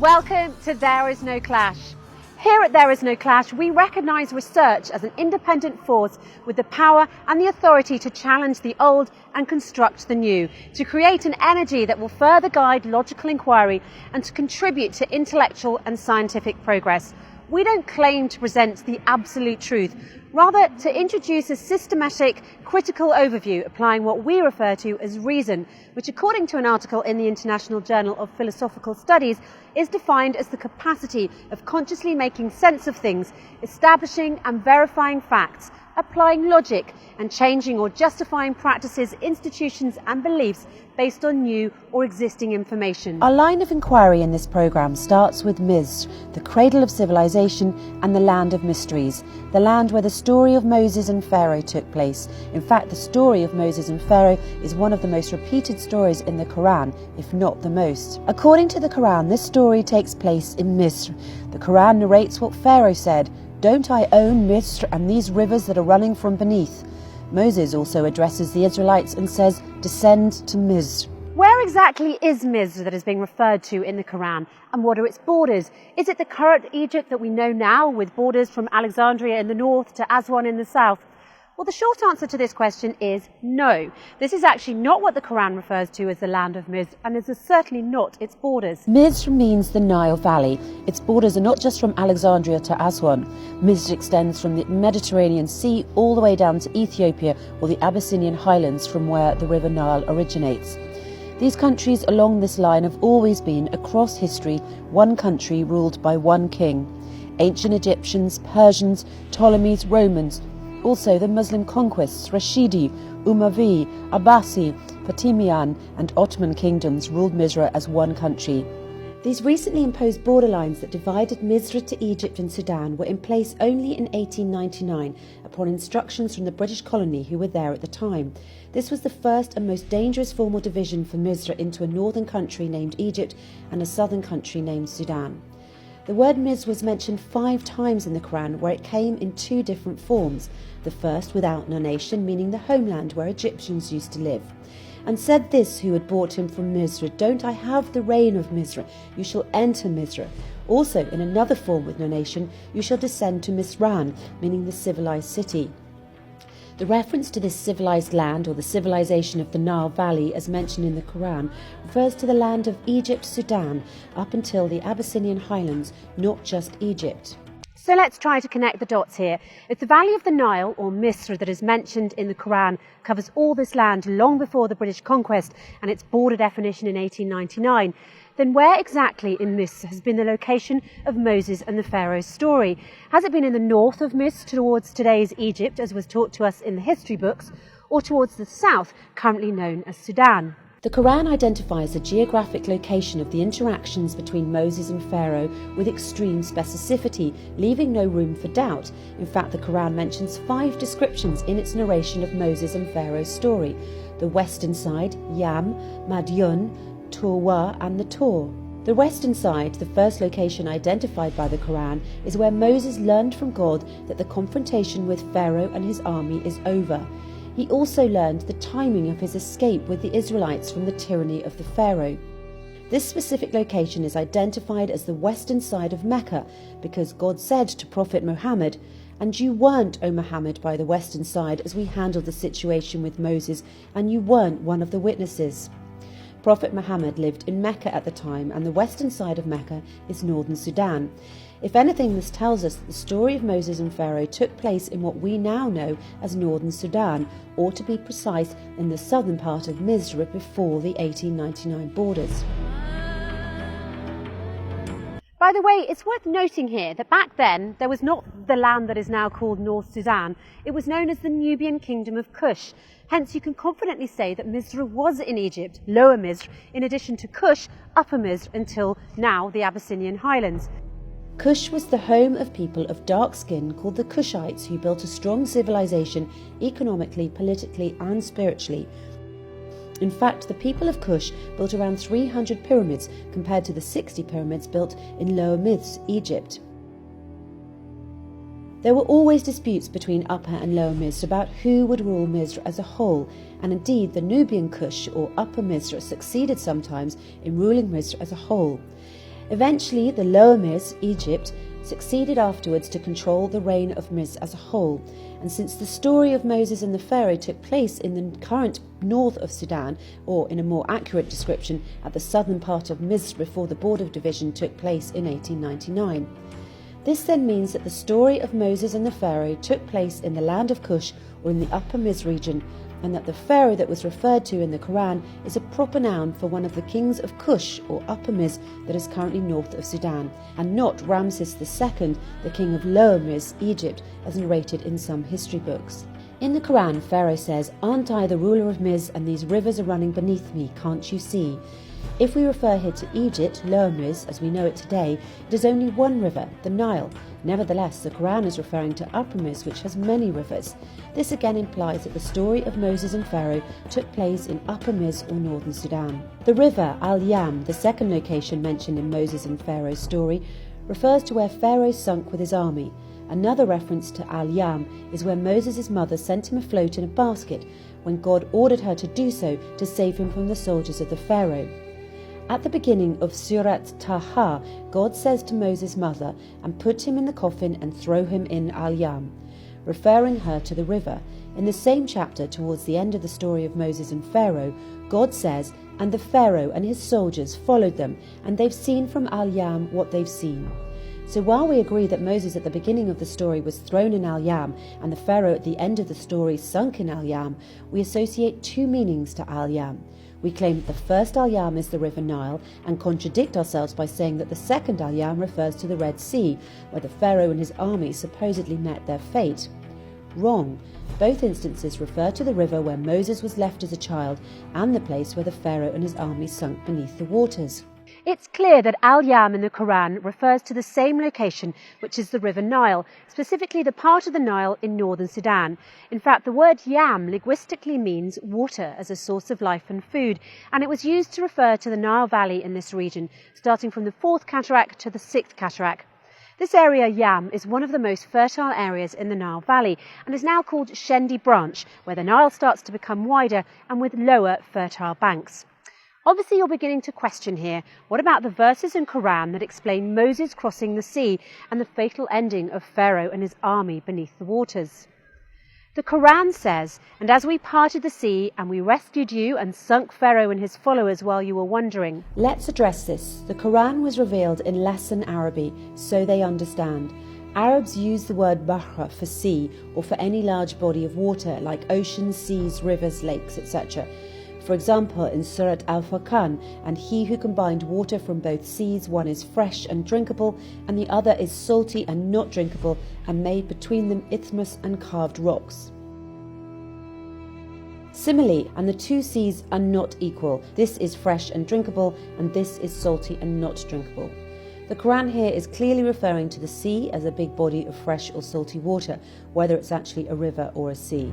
Welcome to There Is No Clash. Here at There Is No Clash, we recognise research as an independent force with the power and the authority to challenge the old and construct the new, to create an energy that will further guide logical inquiry and to contribute to intellectual and scientific progress. We don't claim to present the absolute truth, rather to introduce a systematic, critical overview applying what we refer to as reason, which according to an article in the International Journal of Philosophical Studies is defined as the capacity of consciously making sense of things, establishing and verifying facts, applying logic and changing or justifying practices, institutions and beliefs based on new or existing information. Our line of inquiry in this programme starts with Misr, the cradle of civilization and the land of mysteries, the land where the story of Moses and Pharaoh took place. In fact, the story of Moses and Pharaoh is one of the most repeated stories in the Quran, if not the most. According to the Quran, this story takes place in Misr. The Quran narrates what Pharaoh said: "Don't I own Misr and these rivers that are running from beneath?" Moses also addresses the Israelites and says, "Descend to Misr." Where exactly is Misr that is being referred to in the Quran, and what are its borders? Is it the current Egypt that we know now, with borders from Alexandria in the north to Aswan in the south? Well, the short answer to this question is no. This is actually not what the Quran refers to as the land of Misr, and this is certainly not its borders. Misr means the Nile Valley. Its borders are not just from Alexandria to Aswan. Misr extends from the Mediterranean Sea all the way down to Ethiopia or the Abyssinian highlands from where the River Nile originates. These countries along this line have always been, across history, one country ruled by one king. Ancient Egyptians, Persians, Ptolemies, Romans, also the Muslim conquests, Rashidi, Umayyads, Abbasi, Fatimiyyan and Ottoman kingdoms ruled Misr as one country. These recently imposed borderlines that divided Misr to Egypt and Sudan were in place only in 1899 upon instructions from the British colony who were there at the time. This was the first and most dangerous formal division for Misr into a northern country named Egypt and a southern country named Sudan. The word Misr was mentioned 5 times in the Quran, where it came in 2 different forms. The first without nonation, meaning the homeland where Egyptians used to live. And said this who had brought him from Misr: "Don't I have the reign of Misr? You shall enter Misr." Also in another form with nonation, "You shall descend to Misran," meaning the civilized city. The reference to this civilized land, or the civilization of the Nile Valley as mentioned in the Quran, refers to the land of Egypt, Sudan, up until the Abyssinian highlands, not just Egypt. So let's try to connect the dots here. If the Valley of the Nile, or Misr, that is mentioned in the Quran covers all this land long before the British conquest and its border definition in 1899, then where exactly in Misr has been the location of Moses and the Pharaoh's story? Has it been in the north of Misr towards today's Egypt, as was taught to us in the history books, or towards the south, currently known as Sudan? The Quran identifies the geographic location of the interactions between Moses and Pharaoh with extreme specificity, leaving no room for doubt. In fact, the Quran mentions 5 descriptions in its narration of Moses and Pharaoh's story: the western side, Yam, Madyun, Torwa and the Tor. The western side, the first location identified by the Quran, is where Moses learned from God that the confrontation with Pharaoh and his army is over. He also learned the timing of his escape with the Israelites from the tyranny of the Pharaoh. This specific location is identified as the western side of Mecca because God said to Prophet Muhammad, "And you weren't, O Muhammad, by the western side as we handled the situation with Moses, and you weren't one of the witnesses." Prophet Muhammad lived in Mecca at the time, and the western side of Mecca is northern Sudan. If anything, this tells us that the story of Moses and Pharaoh took place in what we now know as northern Sudan, or to be precise, in the southern part of Misr before the 1899 borders. By the way, it's worth noting here that back then there was not the land that is now called North Sudan. It was known as the Nubian Kingdom of Kush. Hence you can confidently say that Misr was in Egypt, Lower Misr, in addition to Kush, Upper Misr, until now the Abyssinian highlands. Kush was the home of people of dark skin called the Kushites, who built a strong civilization economically, politically and spiritually. In fact, the people of Kush built around 300 pyramids compared to the 60 pyramids built in Lower Misr, Egypt. There were always disputes between Upper and Lower Misr about who would rule Misr as a whole, and indeed the Nubian Kush or Upper Misr succeeded sometimes in ruling Misr as a whole. Eventually, the Lower Miz, Egypt, succeeded afterwards to control the reign of Miz as a whole, and since the story of Moses and the Pharaoh took place in the current north of Sudan, or in a more accurate description, at the southern part of Miz before the border division took place in 1899. This then means that the story of Moses and the Pharaoh took place in the land of Cush, or in the Upper Miz region, and that the Pharaoh that was referred to in the Quran is a proper noun for one of the kings of Cush, or Upper Miz, that is currently north of Sudan, and not Ramses II, the king of Lower Miz, Egypt, as narrated in some history books. In the Quran, Pharaoh says, "Aren't I the ruler of Miz, and these rivers are running beneath me, can't you see?" If we refer here to Egypt, Lower Miz, as we know it today, it is only one river, the Nile. Nevertheless, the Quran is referring to Upper Miz, which has many rivers. This again implies that the story of Moses and Pharaoh took place in Upper Miz or northern Sudan. The river Al-Yam, the second location mentioned in Moses and Pharaoh's story, refers to where Pharaoh sunk with his army. Another reference to Al-Yam is where Moses' mother sent him afloat in a basket when God ordered her to do so to save him from the soldiers of the Pharaoh. At the beginning of Surat Taha, God says to Moses' mother, "And put him in the coffin and throw him in Al-Yam," referring her to the river. In the same chapter, towards the end of the story of Moses and Pharaoh, God says, "And the Pharaoh and his soldiers followed them, and they've seen from Al-Yam what they've seen." So while we agree that Moses at the beginning of the story was thrown in Al-Yam and the Pharaoh at the end of the story sunk in Al-Yam, we associate two meanings to Al-Yam. We claim that the first Al-Yam is the River Nile and contradict ourselves by saying that the second Al-Yam refers to the Red Sea, where the Pharaoh and his army supposedly met their fate. Wrong. Both instances refer to the river where Moses was left as a child and the place where the Pharaoh and his army sunk beneath the waters. It's clear that Al-Yam in the Quran refers to the same location, which is the River Nile, specifically the part of the Nile in northern Sudan. In fact, the word yam linguistically means water as a source of life and food, and it was used to refer to the Nile Valley in this region, starting from the 4th cataract to the 6th cataract. This area, Yam, is one of the most fertile areas in the Nile Valley and is now called Shendi Branch, where the Nile starts to become wider and with lower fertile banks. Obviously, you're beginning to question here, what about the verses in Quran that explain Moses crossing the sea and the fatal ending of Pharaoh and his army beneath the waters? The Quran says, "And as we parted the sea, and we rescued you and sunk Pharaoh and his followers while you were wandering." Let's address this. The Quran was revealed in Lesson Arabic, so they understand. Arabs use the word bahra for sea, or for any large body of water, like oceans, seas, rivers, lakes, etc. For example, in Surat Al-Furqan, "And he who combined water from both seas, one is fresh and drinkable, and the other is salty and not drinkable, and made between them isthmus and carved rocks." Similarly, "And the two seas are not equal. This is fresh and drinkable, and this is salty and not drinkable." The Quran here is clearly referring to the sea as a big body of fresh or salty water, whether it's actually a river or a sea.